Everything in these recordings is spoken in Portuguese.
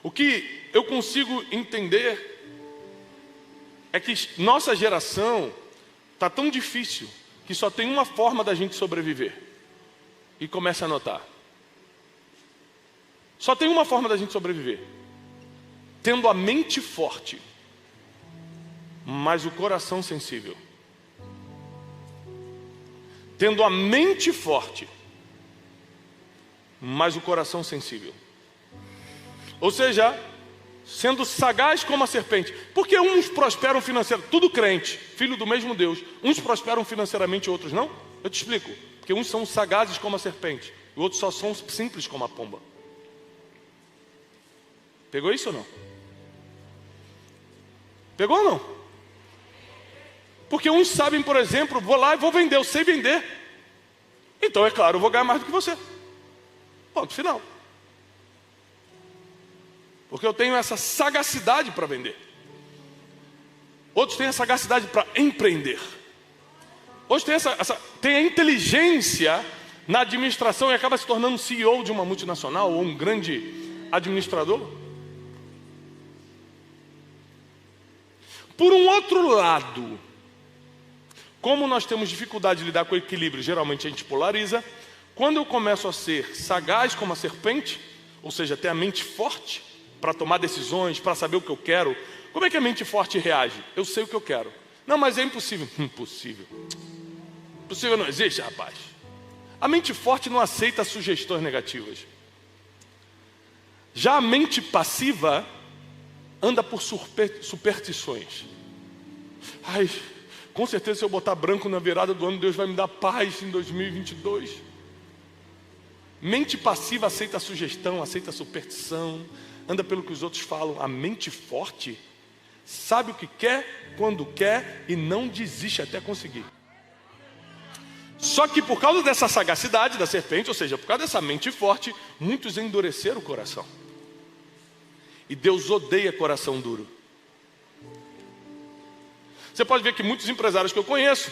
O que eu consigo entender é que nossa geração está tão difícil que só tem uma forma da gente sobreviver. E começa a notar. Só tem uma forma da gente sobreviver. Tendo a mente forte, mas o coração sensível. Tendo a mente forte, mas o coração sensível. Ou seja, sendo sagaz como a serpente. Porque uns prosperam financeiramente, tudo crente, filho do mesmo Deus. Uns prosperam financeiramente, outros não? Eu te explico. Porque uns são sagazes como a serpente, e outros só são simples como a pomba. Pegou isso ou não? Pegou ou não? Porque uns sabem, por exemplo, vou lá e vou vender, eu sei vender. Então, é claro, eu vou ganhar mais do que você. Ponto final. Porque eu tenho essa sagacidade para vender. Outros têm a sagacidade para empreender. Outros têm a inteligência na administração e acaba se tornando CEO de uma multinacional ou um grande administrador. Por um outro lado, como nós temos dificuldade de lidar com o equilíbrio, geralmente a gente polariza. Quando eu começo a ser sagaz como a serpente, ou seja, ter a mente forte para tomar decisões, para saber o que eu quero. Como é que a mente forte reage? Eu sei o que eu quero. Não, mas é impossível. Impossível. Impossível não existe, rapaz. A mente forte não aceita sugestões negativas. Já a mente passiva anda por superstições. Ai, com certeza se eu botar branco na virada do ano, Deus vai me dar paz em 2022. Mente passiva aceita a sugestão, aceita a superstição, anda pelo que os outros falam. A mente forte sabe o que quer, quando quer e não desiste até conseguir. Só que por causa dessa sagacidade da serpente, ou seja, por causa dessa mente forte, muitos endureceram o coração. E Deus odeia coração duro. Você pode ver que muitos empresários que eu conheço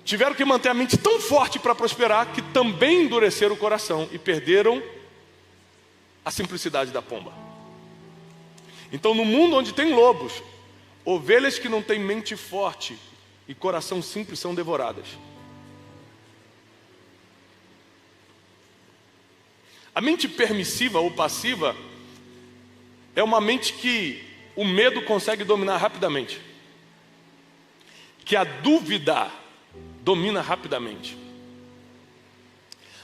tiveram que manter a mente tão forte para prosperar que também endureceram o coração e perderam a simplicidade da pomba. Então, no mundo onde tem lobos, ovelhas que não têm mente forte e coração simples são devoradas. A mente permissiva ou passiva é uma mente que o medo consegue dominar rapidamente, que a dúvida domina rapidamente.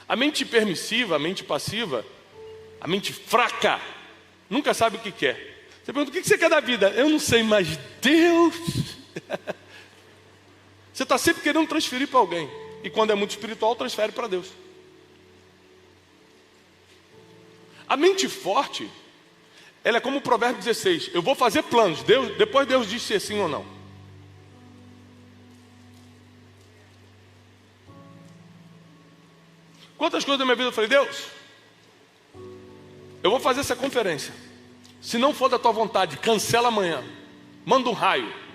A mente permissiva, a mente passiva, a mente fraca, nunca sabe o que quer. Você pergunta, o que você quer da vida? Eu não sei, mas Deus... Você está sempre querendo transferir para alguém. E quando é muito espiritual, transfere para Deus. A mente forte, ela é como o provérbio 16. Eu vou fazer planos. Depois Deus diz se é sim ou não. Quantas coisas da minha vida eu falei, Deus, eu vou fazer essa conferência. Se não for da tua vontade, cancela amanhã. Manda um raio.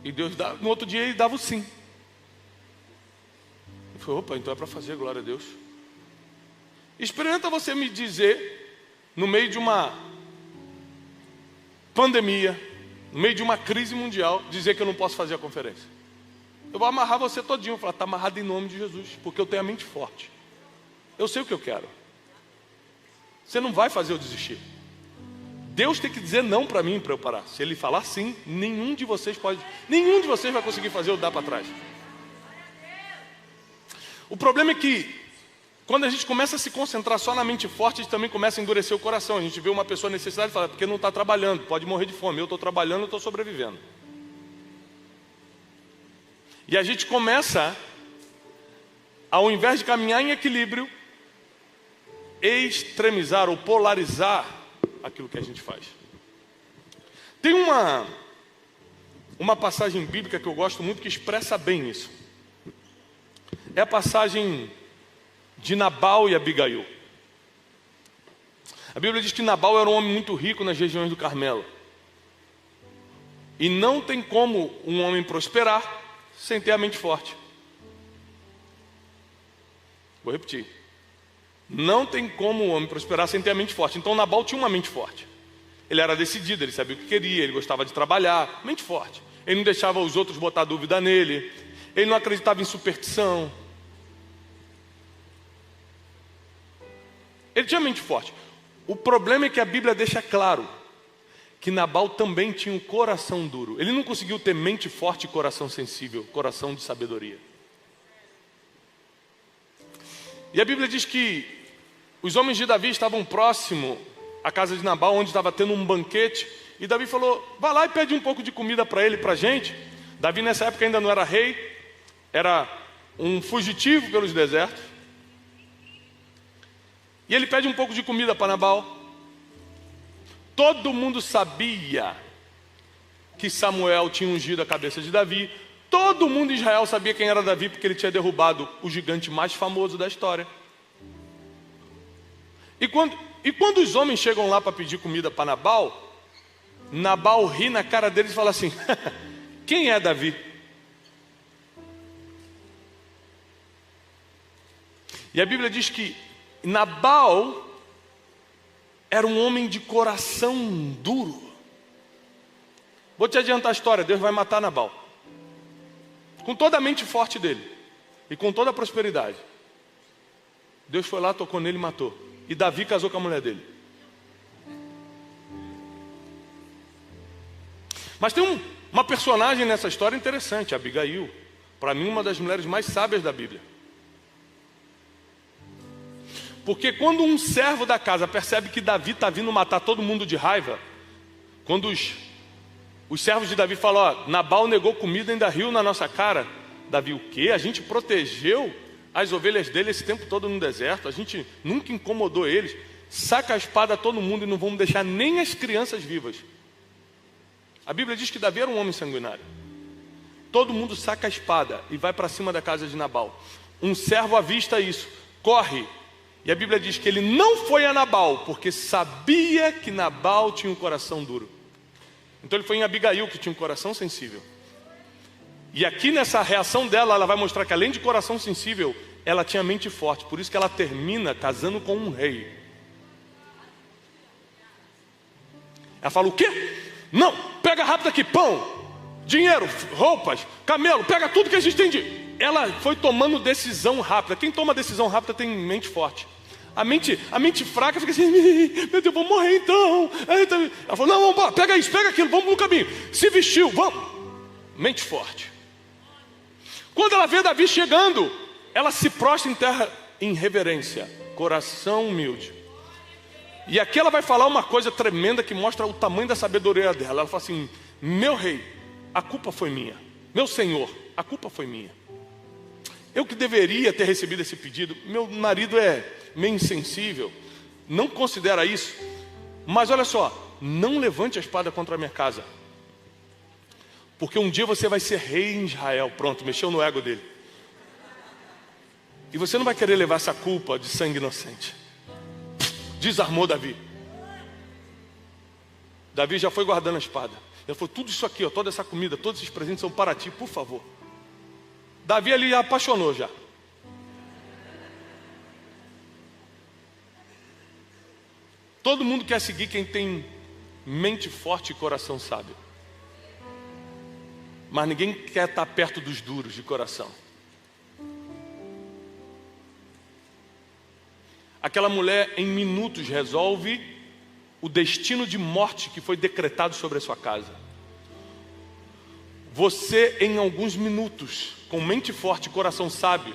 E Deus, no outro dia, ele dava o sim. Eu falei, opa, então é para fazer, glória a Deus. Experimenta você me dizer, no meio de uma pandemia, no meio de uma crise mundial, dizer que eu não posso fazer a conferência. Eu vou amarrar você todinho, falar, está amarrado em nome de Jesus, porque eu tenho a mente forte. Eu sei o que eu quero. Você não vai fazer eu desistir. Deus tem que dizer não para mim, para eu parar. Se Ele falar sim, nenhum de vocês vai conseguir fazer eu dar para trás. O problema é que, quando a gente começa a se concentrar só na mente forte, a gente também começa a endurecer o coração. A gente vê uma pessoa necessitada e fala, porque não está trabalhando, pode morrer de fome. Eu estou trabalhando, eu estou sobrevivendo. E a gente começa, ao invés de caminhar em equilíbrio, extremizar ou polarizar aquilo que a gente faz. Tem uma passagem bíblica que eu gosto muito que expressa bem isso. É a passagem de Nabal e Abigail. A Bíblia diz que Nabal era um homem muito rico nas regiões do Carmelo. E não tem como um homem prosperar sem ter a mente forte. Vou repetir. Não tem como o homem prosperar sem ter a mente forte. Então Nabal tinha uma mente forte. Ele era decidido, ele sabia o que queria, ele gostava de trabalhar. Mente forte. Ele não deixava os outros botar dúvida nele. Ele não acreditava em superstição. Ele tinha mente forte. O problema é que a Bíblia deixa claro que Nabal também tinha um coração duro. Ele não conseguiu ter mente forte e coração sensível, coração de sabedoria. E a Bíblia diz que os homens de Davi estavam próximo à casa de Nabal, onde estava tendo um banquete. E Davi falou, vai lá e pede um pouco de comida para ele, para a gente. Davi nessa época ainda não era rei, era um fugitivo pelos desertos. E ele pede um pouco de comida para Nabal. Todo mundo sabia que Samuel tinha ungido a cabeça de Davi. Todo mundo em Israel sabia quem era Davi, porque ele tinha derrubado o gigante mais famoso da história. E quando os homens chegam lá para pedir comida para Nabal, Nabal ri na cara deles e fala assim, quem é Davi? E a Bíblia diz que Nabal era um homem de coração duro. Vou te adiantar a história, Deus vai matar Nabal. Com toda a mente forte dele e com toda a prosperidade. Deus foi lá, tocou nele e matou. E Davi casou com a mulher dele. Mas tem uma personagem nessa história interessante, Abigail. Para mim, uma das mulheres mais sábias da Bíblia. Porque quando um servo da casa percebe que Davi está vindo matar todo mundo de raiva, quando os servos de Davi falam, ó, Nabal negou comida e ainda riu na nossa cara. Davi, o quê? A gente protegeu as ovelhas dele esse tempo todo no deserto, a gente nunca incomodou eles. Saca a espada a todo mundo e não vamos deixar nem as crianças vivas. A Bíblia diz que Davi era um homem sanguinário. Todo mundo saca a espada e vai para cima da casa de Nabal. Um servo avista isso, corre. E a Bíblia diz que ele não foi a Nabal, porque sabia que Nabal tinha um coração duro. Então ele foi em Abigail, que tinha um coração sensível. E aqui nessa reação dela, ela vai mostrar que além de coração sensível, ela tinha mente forte. Por isso que ela termina casando com um rei. Ela fala, o quê? Não, pega rápido aqui, pão, dinheiro, roupas, camelo, pega tudo que a gente tem de... Ela foi tomando decisão rápida. Quem toma decisão rápida tem mente forte. A mente fraca fica assim, meu Deus, vou morrer então. Ela falou, não, vamos, pega isso, pega aquilo, vamos no caminho. Se vestiu, vamos. Mente forte. Quando ela vê Davi chegando, ela se prostra em terra em reverência, coração humilde. E aqui ela vai falar uma coisa tremenda que mostra o tamanho da sabedoria dela. Ela fala assim, meu rei, a culpa foi minha. Meu senhor, a culpa foi minha. Eu que deveria ter recebido esse pedido. Meu marido é meio insensível, não considera isso. Mas olha só, não levante a espada contra a minha casa, porque um dia você vai ser rei em Israel. Pronto, mexeu no ego dele. E você não vai querer levar essa culpa de sangue inocente. Desarmou Davi. Davi já foi guardando a espada. Ele falou, tudo isso aqui, ó, toda essa comida, todos esses presentes são para ti, por favor. Davi ali já apaixonou já. Todo mundo quer seguir quem tem mente forte e coração sábio. Mas ninguém quer estar perto dos duros de coração. Aquela mulher em minutos resolve o destino de morte que foi decretado sobre a sua casa. Você em alguns minutos, com mente forte e coração sábio,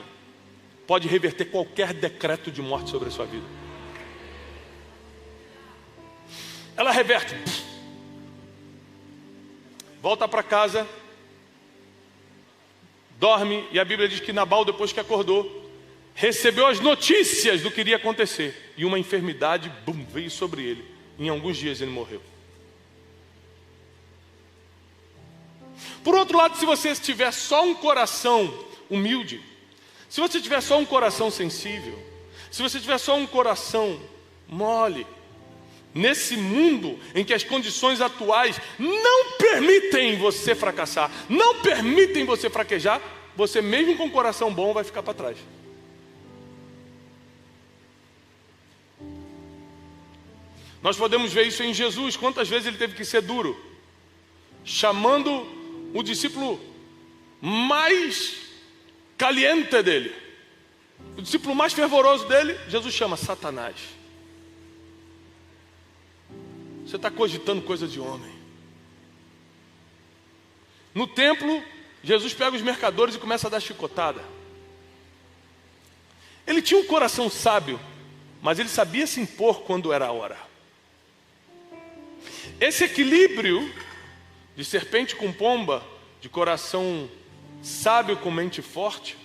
pode reverter qualquer decreto de morte sobre a sua vida. Ela reverte. Volta para casa, dorme, e a Bíblia diz que Nabal, depois que acordou, recebeu as notícias do que iria acontecer, e uma enfermidade veio sobre ele. Em alguns dias ele morreu. Por outro lado, se você tiver só um coração humilde, se você tiver só um coração sensível, se você tiver só um coração mole, nesse mundo em que as condições atuais não permitem você fracassar, não permitem você fraquejar, você mesmo com um coração bom vai ficar para trás. Nós podemos ver isso em Jesus. Quantas vezes ele teve que ser duro, chamando o discípulo mais caliente dele, o discípulo mais fervoroso dele, Jesus chama Satanás. Você está cogitando coisa de homem. No templo, Jesus pega os mercadores e começa a dar chicotada. Ele tinha um coração sábio, mas ele sabia se impor quando era a hora. Esse equilíbrio de serpente com pomba, de coração sábio com mente forte,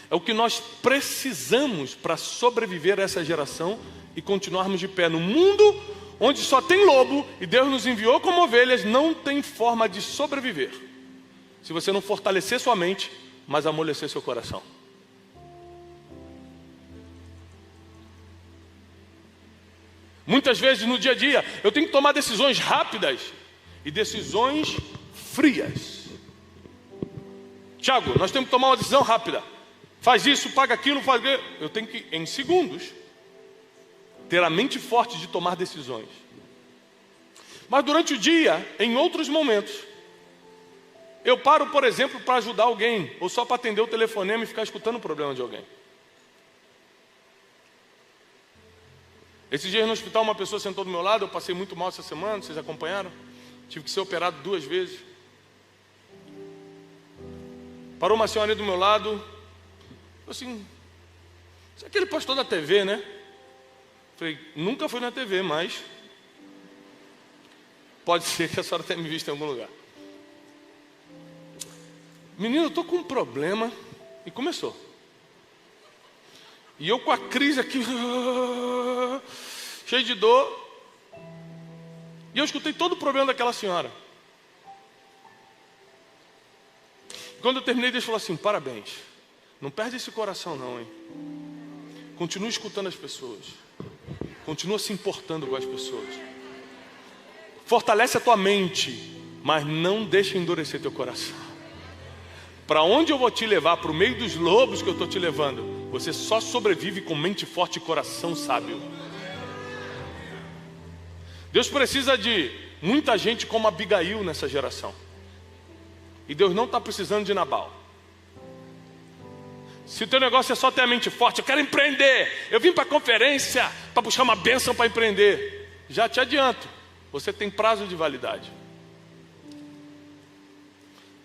é o que nós precisamos para sobreviver a essa geração e continuarmos de pé no mundo onde só tem lobo e Deus nos enviou como ovelhas. Não tem forma de sobreviver se você não fortalecer sua mente, mas amolecer seu coração. Muitas vezes no dia a dia eu tenho que tomar decisões rápidas e decisões frias. Tiago, nós temos que tomar uma decisão rápida. Faz isso, paga aquilo, faz aquilo. Eu tenho que, em segundos, ter a mente forte de tomar decisões. Mas durante o dia, em outros momentos, eu paro, por exemplo, para ajudar alguém, ou só para atender o telefonema e ficar escutando o problema de alguém. Esses dias no hospital, uma pessoa sentou do meu lado, eu passei muito mal essa semana, vocês acompanharam? Tive que ser operado 2 vezes. Parou uma senhora do meu lado, falou assim: "Você é aquele pastor da TV, né?" Falei: "Nunca fui na TV, mas pode ser que a senhora tenha me visto em algum lugar." "Menino, eu estou com um problema." E começou. E eu com a crise aqui, cheio de dor. E eu escutei todo o problema daquela senhora. Quando eu terminei, Deus falou assim: "Parabéns. Não perde esse coração não, hein? Continua escutando as pessoas. Continua se importando com as pessoas. Fortalece a tua mente, mas não deixa endurecer teu coração. Para onde eu vou te levar? Para o meio dos lobos que eu estou te levando. Você só sobrevive com mente forte e coração sábio." Deus precisa de muita gente como Abigail nessa geração. E Deus não está precisando de Nabal. Se o teu negócio é só ter a mente forte, eu quero empreender, eu vim para a conferência para buscar uma bênção para empreender, já te adianto, você tem prazo de validade.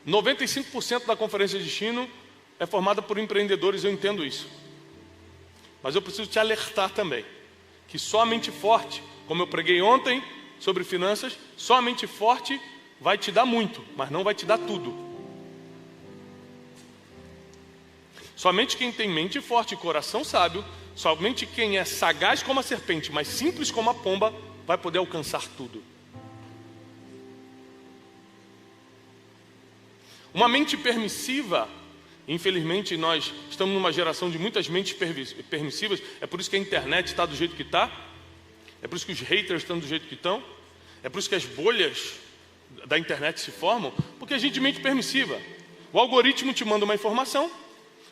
95% da Conferência de Destino é formada por empreendedores, eu entendo isso. Mas eu preciso te alertar também, que só a mente forte, como eu preguei ontem sobre finanças, só a mente forte vai te dar muito, mas não vai te dar tudo. Somente quem tem mente forte e coração sábio, somente quem é sagaz como a serpente, mas simples como a pomba, vai poder alcançar tudo. Uma mente permissiva, infelizmente nós estamos numa geração de muitas mentes permissivas, é por isso que a internet está do jeito que está, é por isso que os haters estão do jeito que estão, é por isso que as bolhas da internet se formam, porque a gente é mente permissiva. O algoritmo te manda uma informação,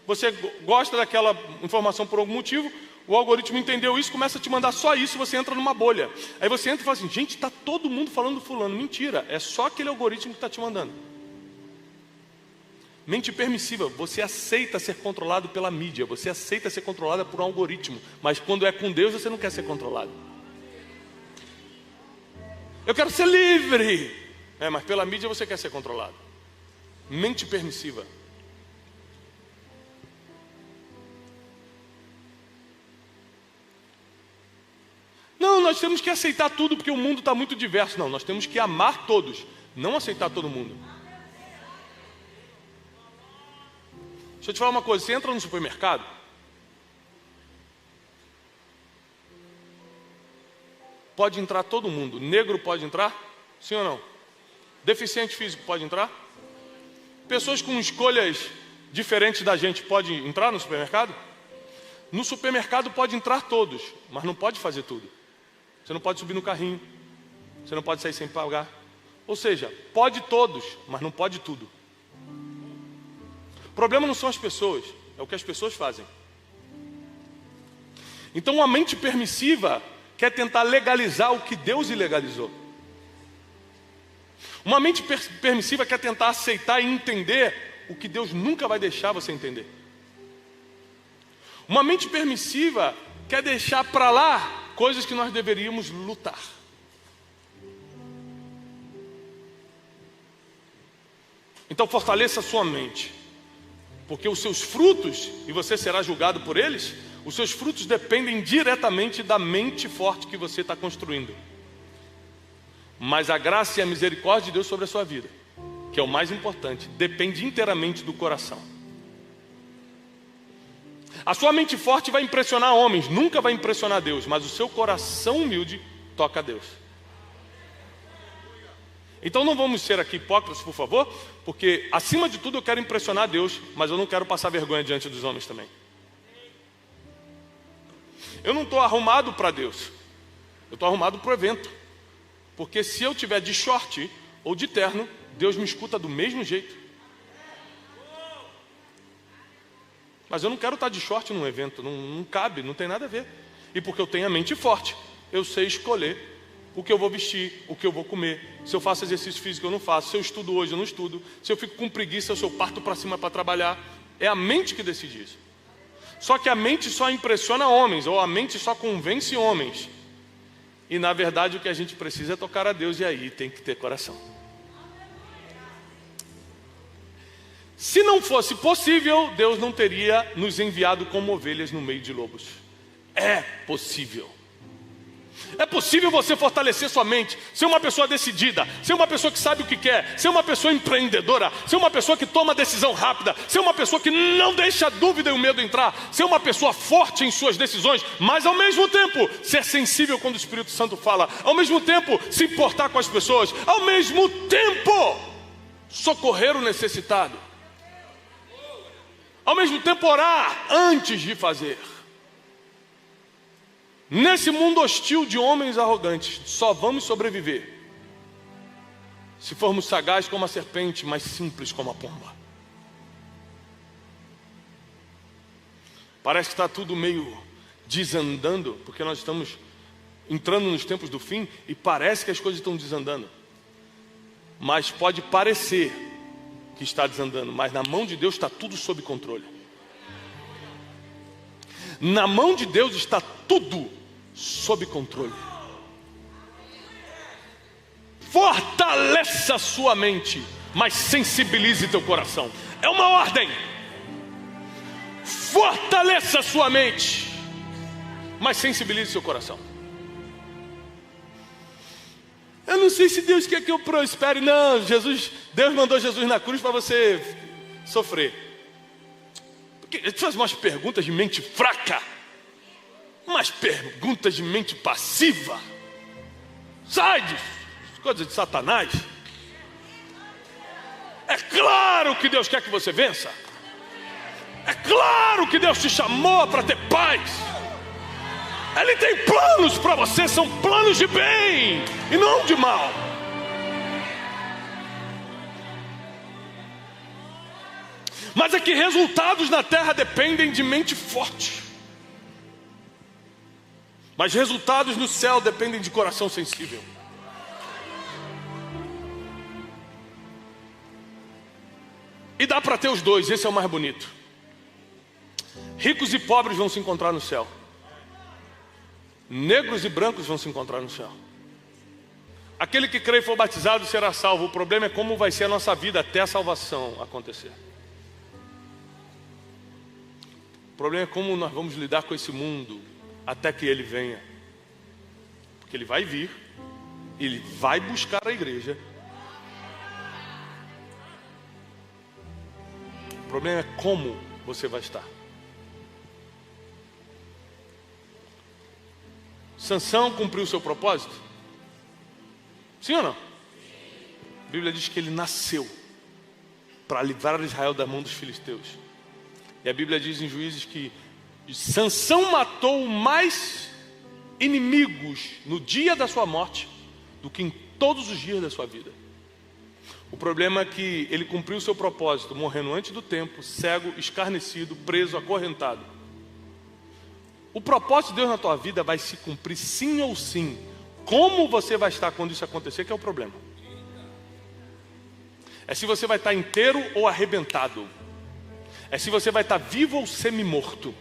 você gosta daquela informação por algum motivo, o algoritmo entendeu isso, começa a te mandar só isso, você entra numa bolha. Aí você entra e fala assim: "Gente, está todo mundo falando do fulano." Mentira, é só aquele algoritmo que está te mandando. Mente permissiva, você aceita ser controlado pela mídia, você aceita ser controlado por um algoritmo, mas quando é com Deus você não quer ser controlado. Eu quero ser livre, mas pela mídia você quer ser controlado. Mente permissiva. Não, nós temos que aceitar tudo porque o mundo está muito diverso. Não, nós temos que amar todos, não aceitar todo mundo. Deixa eu te falar uma coisa, você entra no supermercado, pode entrar todo mundo. Negro pode entrar? Sim ou não? Deficiente físico pode entrar? Pessoas com escolhas diferentes da gente podem entrar no supermercado? No supermercado pode entrar todos, mas não pode fazer tudo. Você não pode subir no carrinho, você não pode sair sem pagar. Ou seja, pode todos, mas não pode tudo. O problema não são as pessoas, é o que as pessoas fazem. Então, uma mente permissiva quer tentar legalizar o que Deus ilegalizou. Uma mente permissiva quer tentar aceitar e entender o que Deus nunca vai deixar você entender. Uma mente permissiva quer deixar para lá coisas que nós deveríamos lutar. Então fortaleça a sua mente, porque os seus frutos, e você será julgado por eles, os seus frutos dependem diretamente da mente forte que você está construindo. Mas a graça e a misericórdia de Deus sobre a sua vida, que é o mais importante, depende inteiramente do coração. A sua mente forte vai impressionar homens, nunca vai impressionar Deus, mas o seu coração humilde toca a Deus. Então não vamos ser aqui hipócritas, por favor, porque acima de tudo eu quero impressionar Deus, mas eu não quero passar vergonha diante dos homens também. Eu não estou arrumado para Deus, eu estou arrumado para o evento. Porque se eu tiver de short ou de terno, Deus me escuta do mesmo jeito. Mas eu não quero estar de short num evento, não cabe, não tem nada a ver. E porque eu tenho a mente forte, eu sei escolher o que eu vou vestir, o que eu vou comer, se eu faço exercício físico eu não faço, se eu estudo hoje eu não estudo, se eu fico com preguiça, se eu parto para cima para trabalhar. É a mente que decide isso. Só que a mente só impressiona homens, ou a mente só convence homens. E na verdade o que a gente precisa é tocar a Deus, e aí tem que ter coração. Se não fosse possível, Deus não teria nos enviado como ovelhas no meio de lobos. É possível. É possível você fortalecer sua mente, ser uma pessoa decidida, ser uma pessoa que sabe o que quer, ser uma pessoa empreendedora, ser uma pessoa que toma decisão rápida, ser uma pessoa que não deixa a dúvida e o medo entrar, ser uma pessoa forte em suas decisões, mas ao mesmo tempo ser sensível quando o Espírito Santo fala, ao mesmo tempo se importar com as pessoas, ao mesmo tempo socorrer o necessitado, ao mesmo tempo orar antes de fazer. Nesse mundo hostil de homens arrogantes, só vamos sobreviver se formos sagazes como a serpente, mas simples como a pomba. Parece que está tudo meio desandando, porque nós estamos entrando nos tempos do fim e parece que as coisas estão desandando. Mas pode parecer que está desandando, mas na mão de Deus está tudo sob controle. Na mão de Deus está tudo sob controle. Fortaleça sua mente, mas sensibilize teu coração. É uma ordem. Fortaleça sua mente, mas sensibilize seu coração. Eu não sei se Deus quer que eu prospere. Não, Deus mandou Jesus na cruz para você sofrer. Porque ele faz umas perguntas de mente fraca, umas perguntas de mente passiva. Sai de coisas de Satanás. É claro que Deus quer que você vença. É claro que Deus te chamou para ter paz. Ele tem planos para você, são planos de bem e não de mal. Mas é que resultados na terra dependem de mente forte. Mas resultados no céu dependem de coração sensível. E dá para ter os dois, esse é o mais bonito. Ricos e pobres vão se encontrar no céu. Negros e brancos vão se encontrar no céu. Aquele que crê e for batizado será salvo. O problema é como vai ser a nossa vida até a salvação acontecer. O problema é como nós vamos lidar com esse mundo até que ele venha. Porque ele vai vir, ele vai buscar a igreja. O problema é como você vai estar. Sansão cumpriu o seu propósito? Sim ou não? A Bíblia diz que ele nasceu para livrar Israel da mão dos filisteus. E a Bíblia diz em Juízes que Sansão matou mais inimigos no dia da sua morte do que em todos os dias da sua vida. O problema é que ele cumpriu o seu propósito, morrendo antes do tempo, cego, escarnecido, preso, acorrentado. O propósito de Deus na tua vida vai se cumprir sim ou sim. Como você vai estar quando isso acontecer que é o problema. É se você vai estar inteiro ou arrebentado. É se você vai estar vivo ou semi-morto.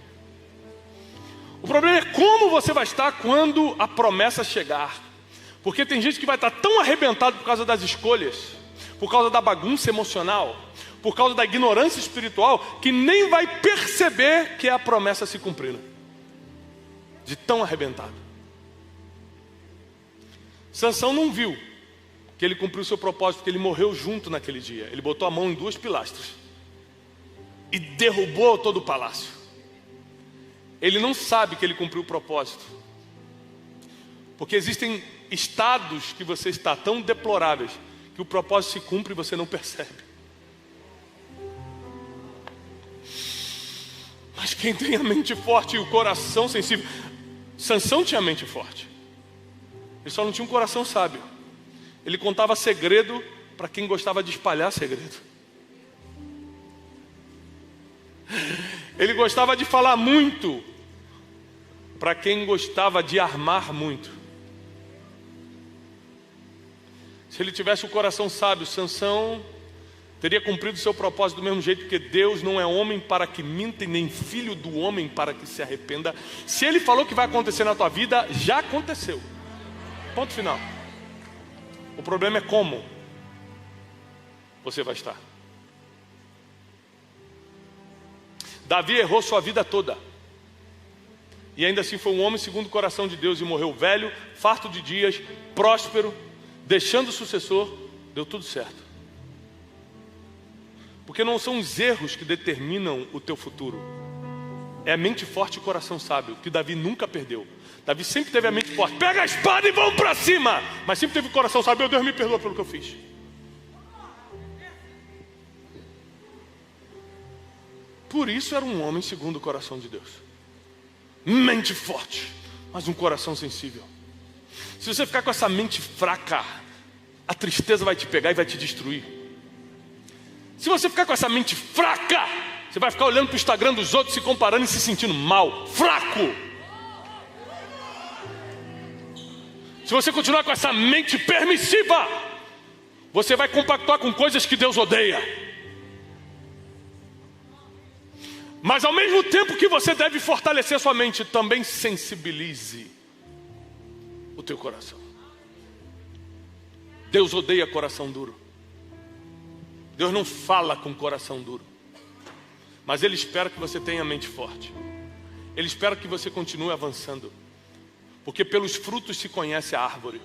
O problema é como você vai estar quando a promessa chegar. Porque tem gente que vai estar tão arrebentado por causa das escolhas, por causa da bagunça emocional, por causa da ignorância espiritual, que nem vai perceber que é a promessa se cumprindo. De tão arrebentado. Sansão não viu que ele cumpriu o seu propósito, porque ele morreu junto naquele dia. Ele botou a mão em 2 pilastras e derrubou todo o palácio. Ele não sabe que ele cumpriu o propósito, porque existem estados que você está tão deploráveis que o propósito se cumpre e você não percebe. Mas quem tem a mente forte e o coração sensível, Sansão tinha a mente forte, ele só não tinha um coração sábio. Ele contava segredo para quem gostava de espalhar segredo. Ele gostava de falar muito para quem gostava de armar muito. Se ele tivesse o coração sábio, Sansão teria cumprido o seu propósito do mesmo jeito, porque Deus não é homem para que minta e nem filho do homem para que se arrependa. Se Ele falou que vai acontecer na tua vida, já aconteceu. Ponto final. O problema é como você vai estar. Davi errou sua vida toda, e ainda assim foi um homem segundo o coração de Deus, e morreu velho, farto de dias, próspero, deixando o sucessor. Deu tudo certo. Porque não são os erros que determinam o teu futuro, é a mente forte e o coração sábio, que Davi nunca perdeu. Davi sempre teve a mente forte, pega a espada e vamos para cima, mas sempre teve o coração sábio. Meu Deus, me perdoa pelo que eu fiz. Por isso era um homem segundo o coração de Deus. Mente forte, mas um coração sensível. Se você ficar com essa mente fraca, a tristeza vai te pegar e vai te destruir. Se você ficar com essa mente fraca, você vai ficar olhando para o Instagram dos outros, se comparando e se sentindo mal, fraco. Se você continuar com essa mente permissiva, você vai compactuar com coisas que Deus odeia. Mas ao mesmo tempo que você deve fortalecer a sua mente, também sensibilize o teu coração. Deus odeia coração duro. Deus não fala com coração duro, mas Ele espera que você tenha mente forte. Ele espera que você continue avançando, porque pelos frutos se conhece a árvore.